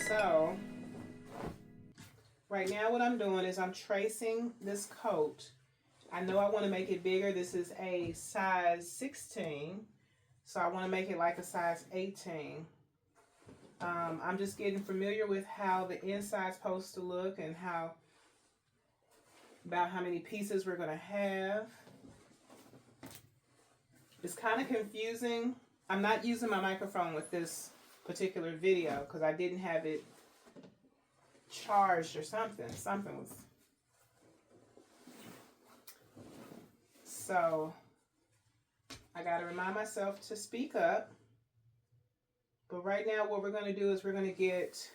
So right now what I'm doing is I'm tracing this coat. I know I want to make it bigger. This is a size 16, so I want to make it like a size 18. I'm just getting familiar with how the inside's supposed to look and about how many pieces we're going to have. It's kind of confusing. I'm not using my microphone with this particular video because I didn't have it charged or something. Something was. So I got to remind myself to speak up. But right now what we're going to do is we're going to get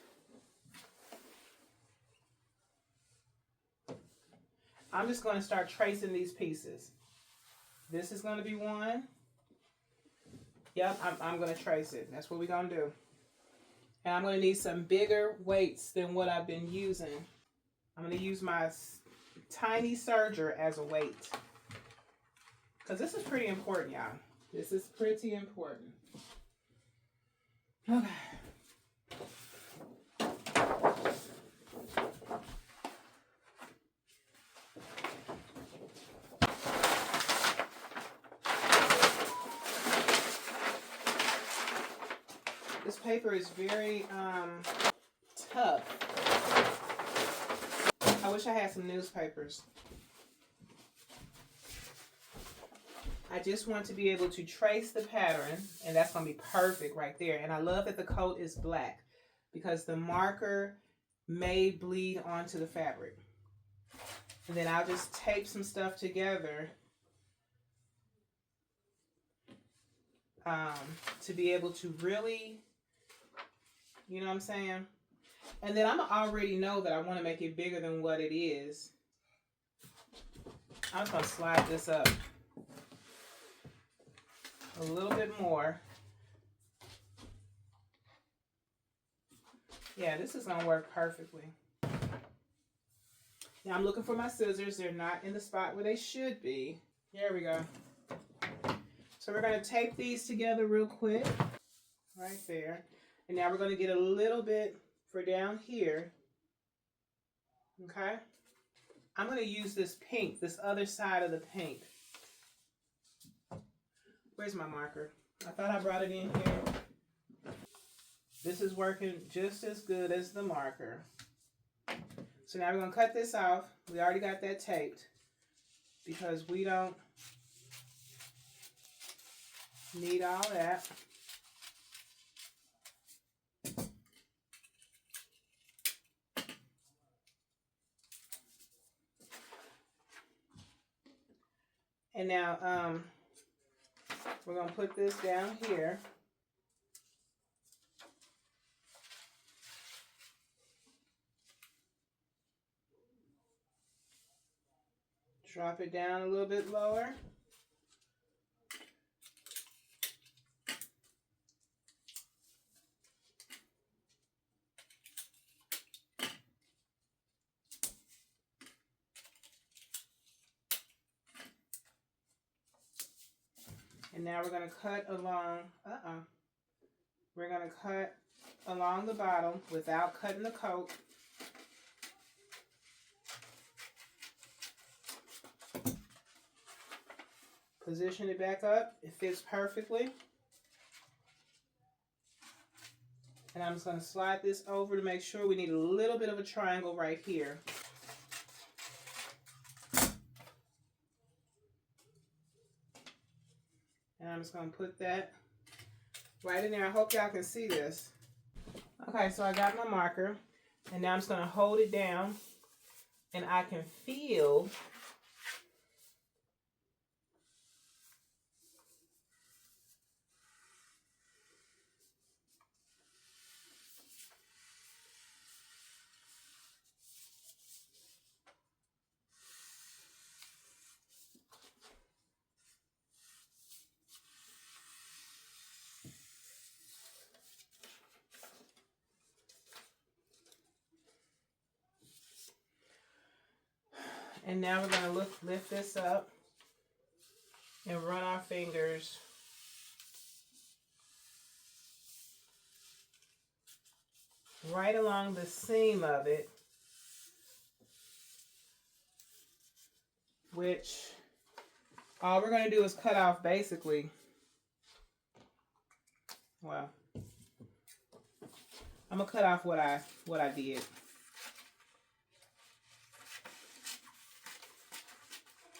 I'm just going to start tracing these pieces. This is going to be one. Yep, I'm going to trace it. That's what we're going to do. And I'm going to need some bigger weights than what I've been using. I'm going to use my tiny serger as a weight. Because this is pretty important, y'all. This is pretty important. Okay. This paper is very tough. I wish I had some newspapers. I just want to be able to trace the pattern, and that's going to be perfect right there. And I love that the coat is black because the marker may bleed onto the fabric. And then I'll just tape some stuff together to be able to really, you know what I'm saying? And then I'm already know that I want to make it bigger than what it is. I'm just going to slide this up a little bit more. Yeah, this is going to work perfectly. Now I'm looking for my scissors. They're not in the spot where they should be. There we go. So we're going to tape these together real quick. Right there. And now we're going to get a little bit for down here. Okay? I'm going to use this pink, this other side of the pink. Where's my marker? I thought I brought it in here. This is working just as good as the marker. So now we're going to cut this off. We already got that taped because we don't need all that. And now we're going to put this down here. Drop it down a little bit lower. And now we're going to cut along, we're going to cut along the bottom without cutting the coat. Position it back up. It fits perfectly. And I'm just going to slide this over to make sure. We need a little bit of a triangle right here. And I'm just going to put that right in there. I hope y'all can see this. Okay, so I got my marker. And now I'm just going to hold it down. And I can feel and now we're going to lift this up and run our fingers right along the seam of it, which all we're going to do is cut off basically, well, I'm going to cut off what I did.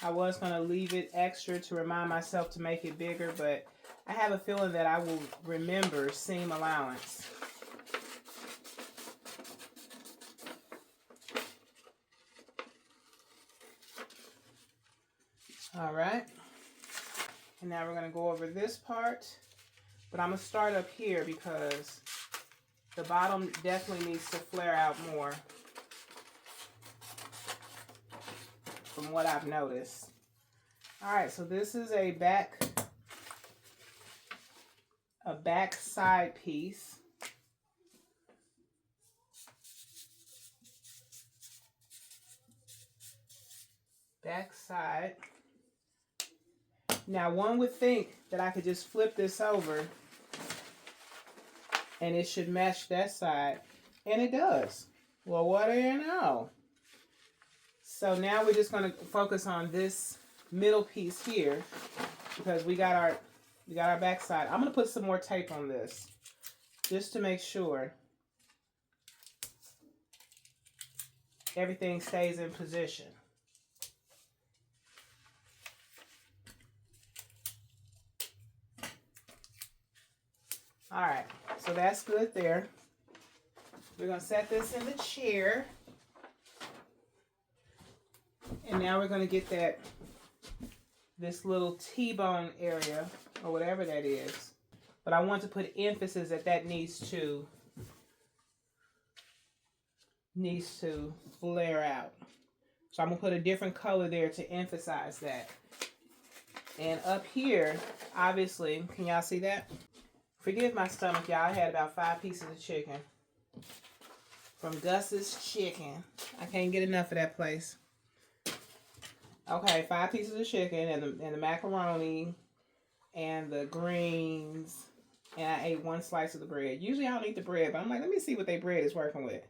I was going to leave it extra to remind myself to make it bigger, but I have a feeling that I will remember seam allowance. All right. And now we're going to go over this part, but I'm going to start up here because the bottom definitely needs to flare out more from what I've noticed. All right, so this is a back side piece. Back side. Now, one would think that I could just flip this over and it should match that side, and it does. Well, what do you know? So now we're just going to focus on this middle piece here because we got our back side. I'm going to put some more tape on this just to make sure everything stays in position. All right, so that's good there. We're going to set this in the chair. And now we're going to get this little T-bone area, or whatever that is. But I want to put emphasis that needs to flare out. So I'm going to put a different color there to emphasize that. And up here, obviously, can y'all see that? Forgive my stomach, y'all. I had about 5 pieces of chicken from Gus's Chicken. I can't get enough of that place. Okay, 5 pieces of chicken and the macaroni and the greens, and I ate 1 slice of the bread. Usually I don't eat the bread, but I'm like, let me see what their bread is working with.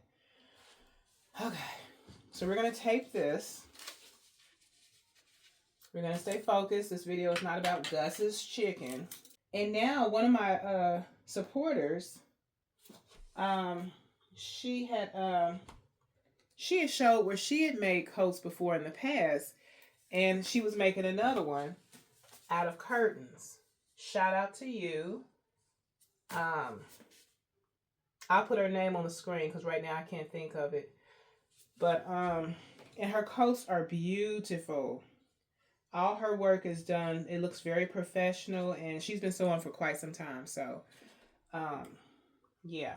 Okay, so we're going to tape this. We're going to stay focused. This video is not about Gus's Chicken. And now one of my supporters, she had showed where she had made coats before in the past, and she was making another one out of curtains. Shout out to you. I'll put her name on the screen because right now I can't think of it. But and her coats are beautiful. All her work is done. It looks very professional, and she's been sewing for quite some time. So, yeah.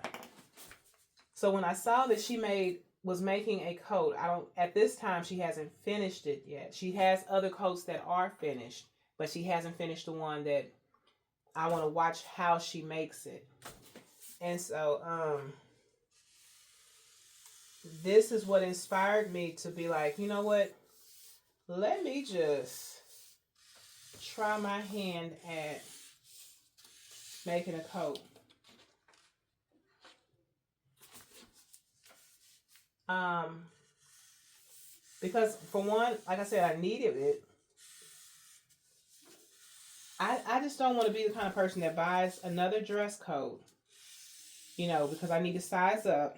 So when I saw that she was making a coat, at this time she hasn't finished it yet. She has other coats that are finished, but she hasn't finished the one that I want to watch how she makes it. And so, this is what inspired me to be like, you know what? Let me just try my hand at making a coat. Because for one, like I said, I needed it. I just don't want to be the kind of person that buys another dress coat, you know, because I need to size up,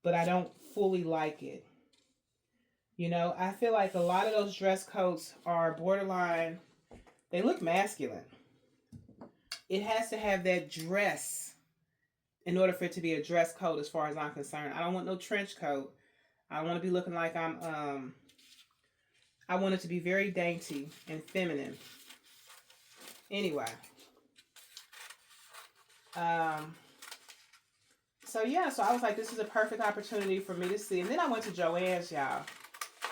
but I don't fully like it. You know, I feel like a lot of those dress coats are borderline, they look masculine. It has to have that dress in order for it to be a dress coat as far as I'm concerned. I don't want no trench coat. I don't want to be looking like I want it to be very dainty and feminine. Anyway. So yeah, so I was like, this is a perfect opportunity for me to see. And then I went to Joann's, y'all.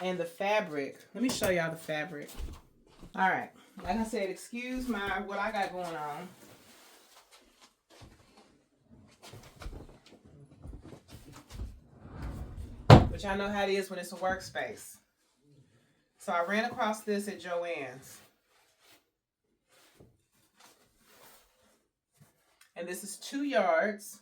And the fabric. Let me show y'all the fabric. All right. Like I said, excuse what I got going on. But y'all know how it is when it's a workspace. So I ran across this at Joann's. And this is 2 yards.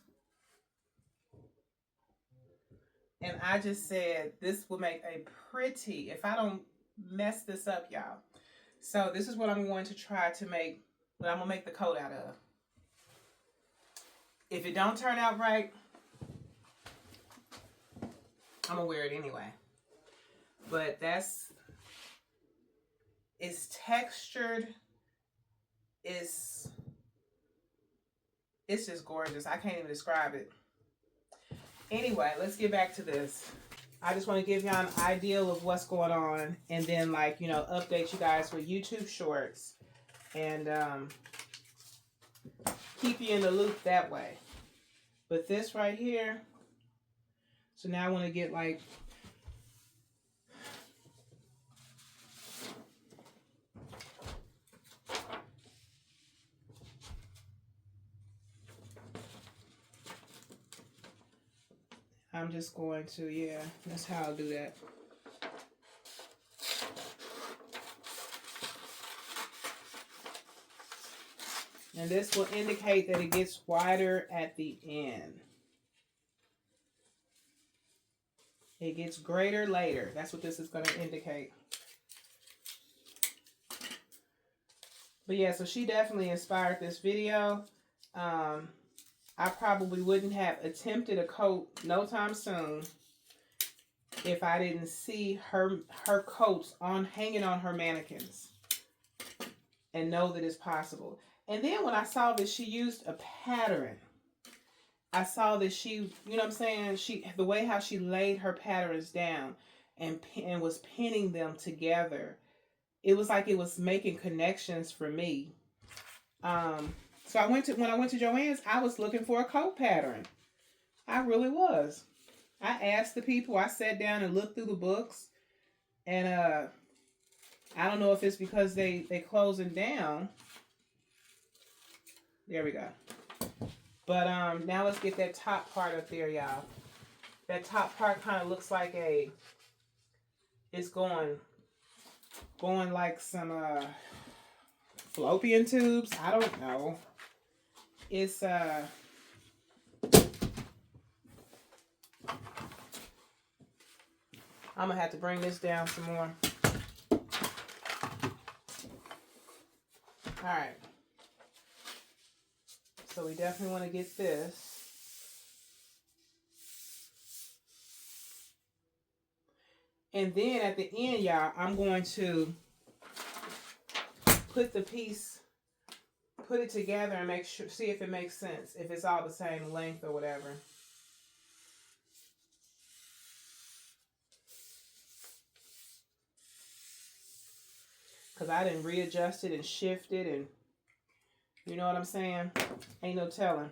And I just said this will make a pretty, if I don't mess this up, y'all. So this is what I'm going to try to make, what I'm going to make the coat out of. If it don't turn out right, I'm going to wear it anyway. But it's textured. It's just gorgeous. I can't even describe it. Anyway, let's get back to this. I just want to give y'all an idea of what's going on, and then, like, you know, update you guys with YouTube shorts, and keep you in the loop that way. But this right here, so now I want to get, like, I'm just going to, yeah, that's how I'll do that. And this will indicate that it gets wider at the end. It gets greater later. That's what this is going to indicate. But yeah, so she definitely inspired this video. I probably wouldn't have attempted a coat no time soon if I didn't see her coats hanging on her mannequins and know that it's possible. And then when I saw that she used a pattern, I saw that she, you know what I'm saying, the way how she laid her patterns down and was pinning them together, it was like it was making connections for me. So when I went to Joann's, I was looking for a coat pattern. I really was. I asked the people. I sat down and looked through the books, and I don't know if it's because they closing down. There we go. But now let's get that top part up there, y'all. That top part kind of looks like it's going like some fallopian tubes. I don't know. It's I'm gonna have to bring this down some more. All right. So we definitely want to get this. And then at the end, y'all, I'm going to put it together and see if it makes sense, if it's all the same length or whatever. Because I didn't readjust it and shift it, and you know what I'm saying? Ain't no telling.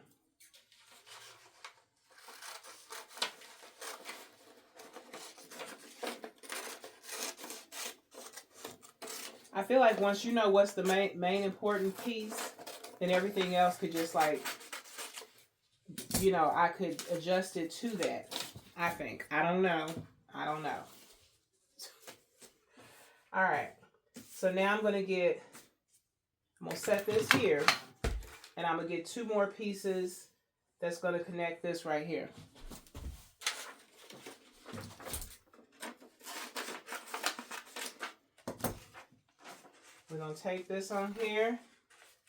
I feel like once you know what's the main important piece, then everything else could just, like, you know, I could adjust it to that. I think. I don't know. All right. So now I'm going to set this here, and I'm going to get 2 more pieces that's going to connect this right here. We're going to tape this on here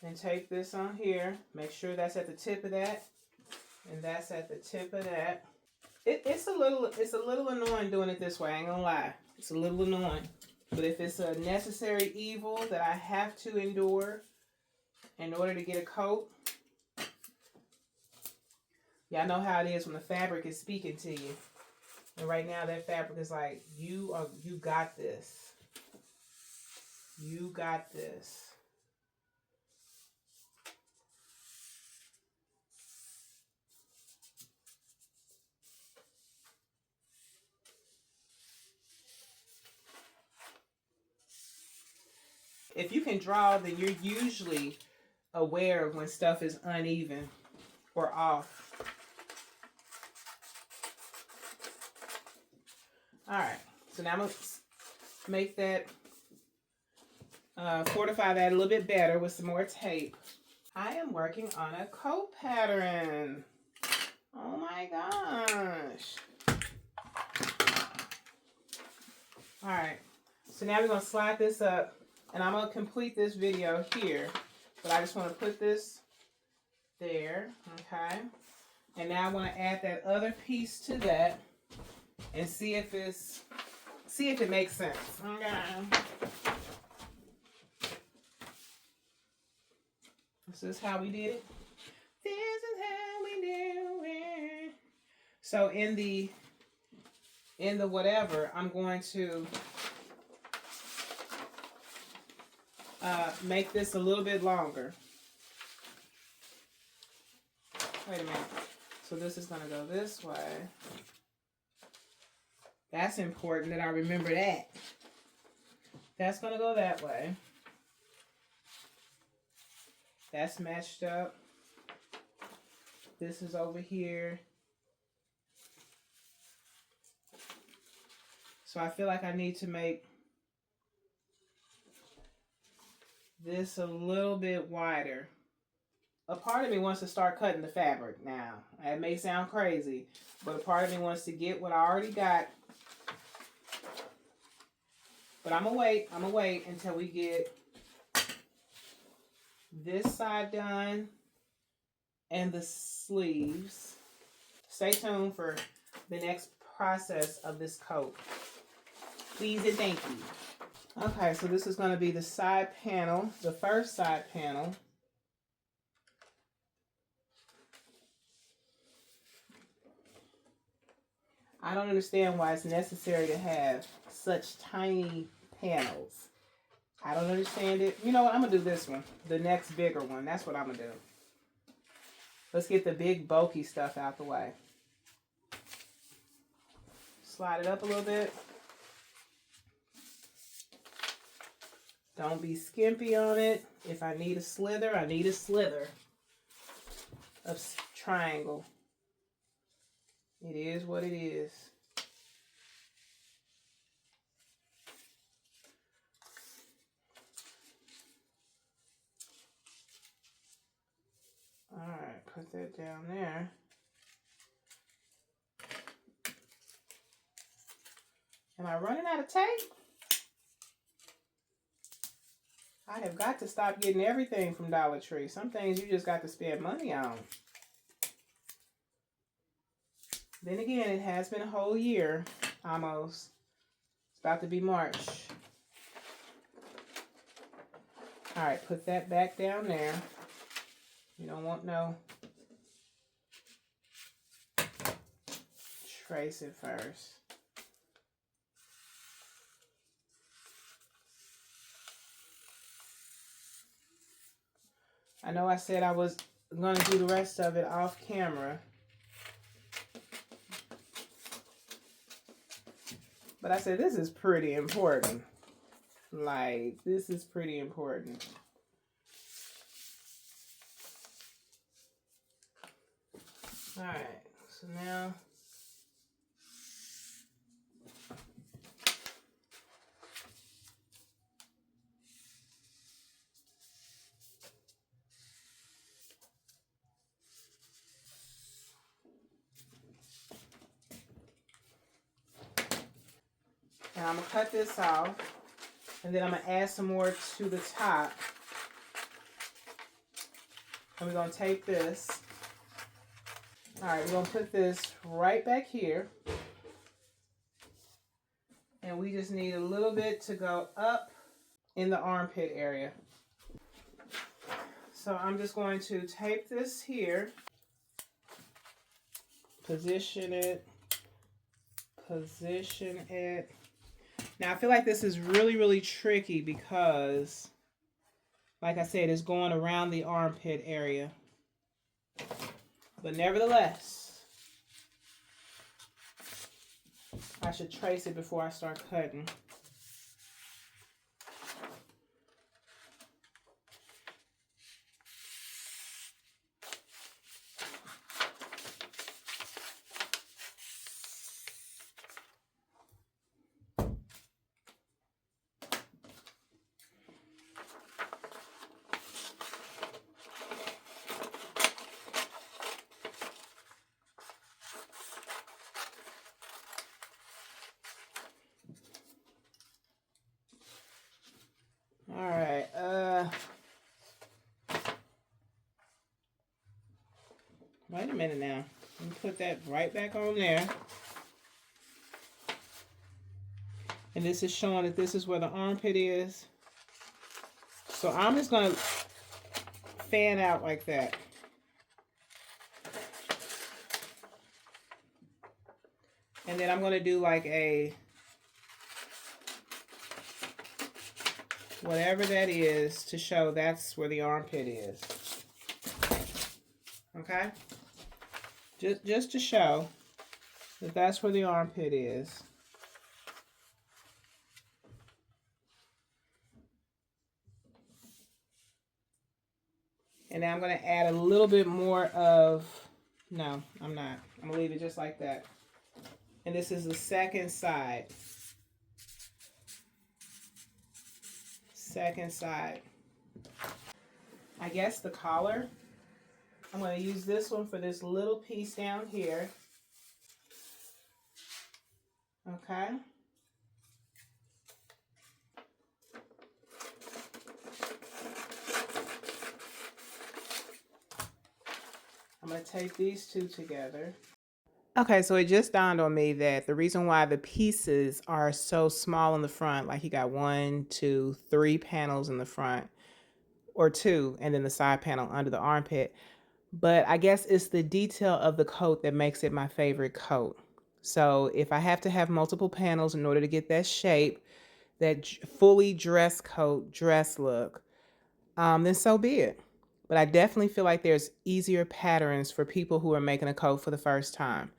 and tape this on here. Make sure that's at the tip of that, and that's at the tip of that. It's a little annoying doing it this way. I ain't gonna lie. It's a little annoying. But if it's a necessary evil that I have to endure in order to get a coat, y'all know how it is when the fabric is speaking to you. And right now that fabric is like, you got this. You got this. If you can draw, then you're usually aware of when stuff is uneven or off. All right, so now I'm going to make that, fortify that a little bit better with some more tape. I am working on a coat pattern. Oh my gosh. All right, so now we're gonna slide this up, and I'm gonna complete this video here, but I just want to put this there, okay? And now I want to add that other piece to that and see if it makes sense. Okay. This is how we did it. This is how we do it. So in the whatever, I'm going to make this a little bit longer. Wait a minute. So this is going to go this way. That's important that I remember that. That's going to go that way. That's matched up. This is over here. So I feel like I need to make this a little bit wider. A part of me wants to start cutting the fabric now. It may sound crazy, but a part of me wants to get what I already got. But I'm gonna wait until we get this side done and the sleeves. Stay tuned for the next process of this coat. Please and thank you. Okay, so this is going to be the side panel, the first side panel. I don't understand why it's necessary to have such tiny panels. I don't understand it. You know what? I'm going to do this one. The next bigger one. That's what I'm going to do. Let's get the big bulky stuff out the way. Slide it up a little bit. Don't be skimpy on it. If I need a slither, I need a slither of triangle. It is what it is. All right, put that down there. Am I running out of tape? I have got to stop getting everything from Dollar Tree. Some things you just got to spend money on. Then again, it has been a whole year, almost. It's about to be March. All right, put that back down there. You don't want no... Trace it first. I know I said I was going to do the rest of it off camera. But I said, this is pretty important. Like, this is pretty important. All right, so now... And I'm going to cut this off, and then I'm going to add some more to the top. And we're going to take this. All right, we're going to put this right back here. And we just need a little bit to go up in the armpit area. So I'm just going to tape this here. Position it. Position it. Now, I feel like this is really, really tricky because, like I said, it's going around the armpit area. But nevertheless, I should trace it before I start cutting. minute now. Let me put that right back on there. And this is showing that this is where the armpit is. So I'm just going to fan out like that. And then I'm going to do like a, whatever that is, to show that's where the armpit is. Okay? Just to show that that's where the armpit is. And now I'm going to add a little bit more of, no, I'm not. I'm going to leave it just like that. And this is the second side. Second side. I guess the collar, I'm going to use this one for this little piece down here. Okay. I'm going to tape these two together. Okay, so it just dawned on me that the reason why the pieces are so small in the front, like you got 1, 2, 3 panels in the front, or 2, and then the side panel under the armpit. But I guess it's the detail of the coat that makes it my favorite coat. So if I have to have multiple panels in order to get that shape, that fully dress coat, dress look, then so be it. But I definitely feel like there's easier patterns for people who are making a coat for the first time.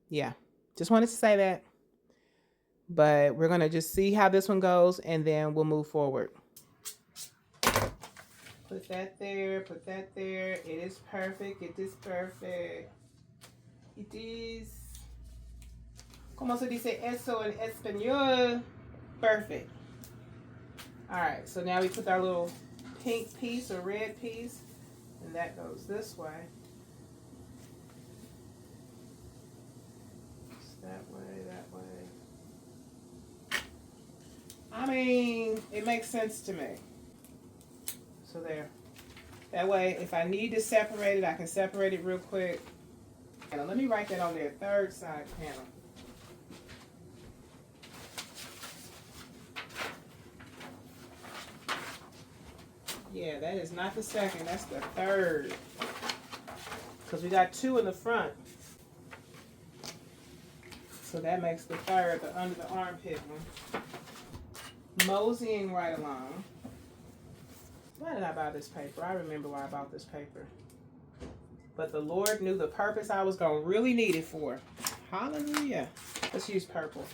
Yeah, just wanted to say that. But we're going to just see how this one goes, and then we'll move forward. Put that there, put that there. It is perfect, it is perfect. It is, ¿cómo se dice eso en español? Perfect. All right, so now we put our little pink piece or red piece, and that goes this way. Just that way, that way. I mean, it makes sense to me. So there. That way, if I need to separate it, I can separate it real quick. And let me write that on there, third side panel. Yeah, that is not the second, that's the third. Because we got 2 in the front. So that makes the third, the under the armpit one. Moseying right along. Why did I buy this paper? I remember why I bought this paper. But the Lord knew the purpose I was going to really need it for. Hallelujah. Let's use purple.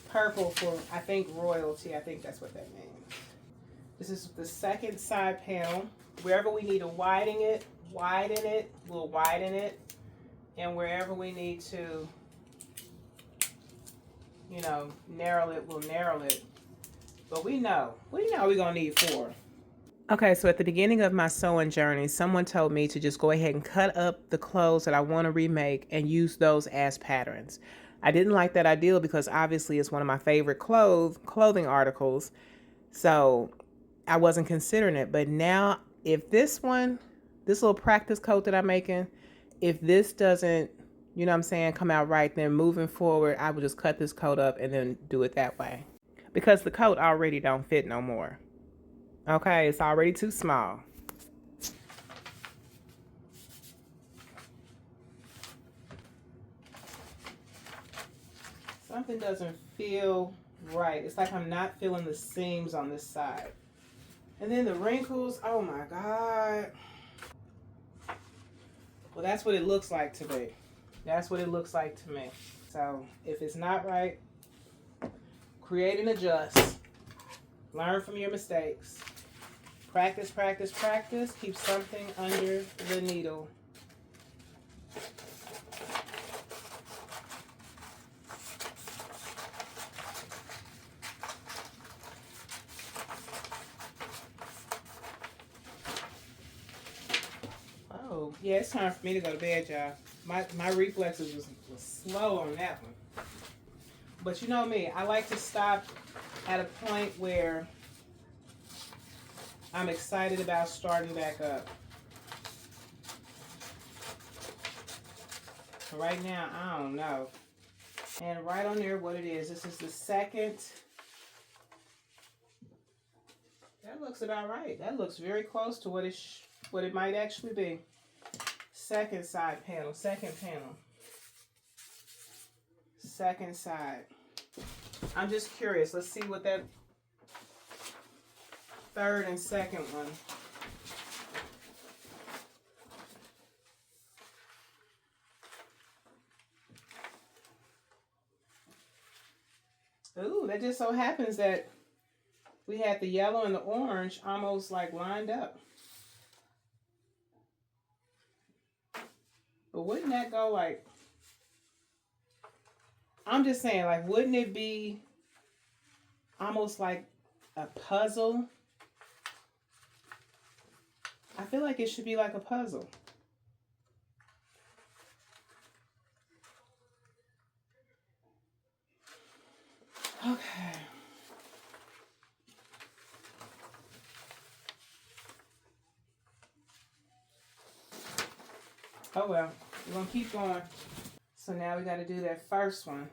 Purple for, I think, royalty. I think that's what that means. This is the second side panel. Wherever we need to widen it, we'll widen it. And wherever we need to, you know, narrow it, we'll narrow it. But we know we're going to need 4. Okay, so at the beginning of my sewing journey, someone told me to just go ahead and cut up the clothes that I want to remake and use those as patterns. I didn't like that idea because obviously it's one of my favorite clothing articles. So I wasn't considering it. But now if this little practice coat that I'm making, if this doesn't, you know what I'm saying, come out right, then moving forward, I will just cut this coat up and then do it that way. Because the coat already don't fit no more. Okay, it's already too small. Something doesn't feel right. It's like I'm not feeling the seams on this side. And then the wrinkles, oh my God. Well, that's what it looks like to me. That's what it looks like to me. So if it's not right, create and adjust. Learn from your mistakes. Practice, practice, practice. Keep something under the needle. Oh, yeah, it's time for me to go to bed, y'all. My reflexes was slow on that one. But you know me, I like to stop at a point where I'm excited about starting back up. right now, I don't know. And right on there what it is. This is the second. That looks about right. That looks very close to what it might actually be. Second side panel, second panel. Second side. I'm just curious. Let's see what that third and second one. Ooh, that just so happens that we had the yellow and the orange almost like lined up. But wouldn't that go like, I'm just saying, like, wouldn't it be almost like a puzzle? I feel like it should be like a puzzle. Okay. Oh well, we're gonna keep going. So now we got to do that first one.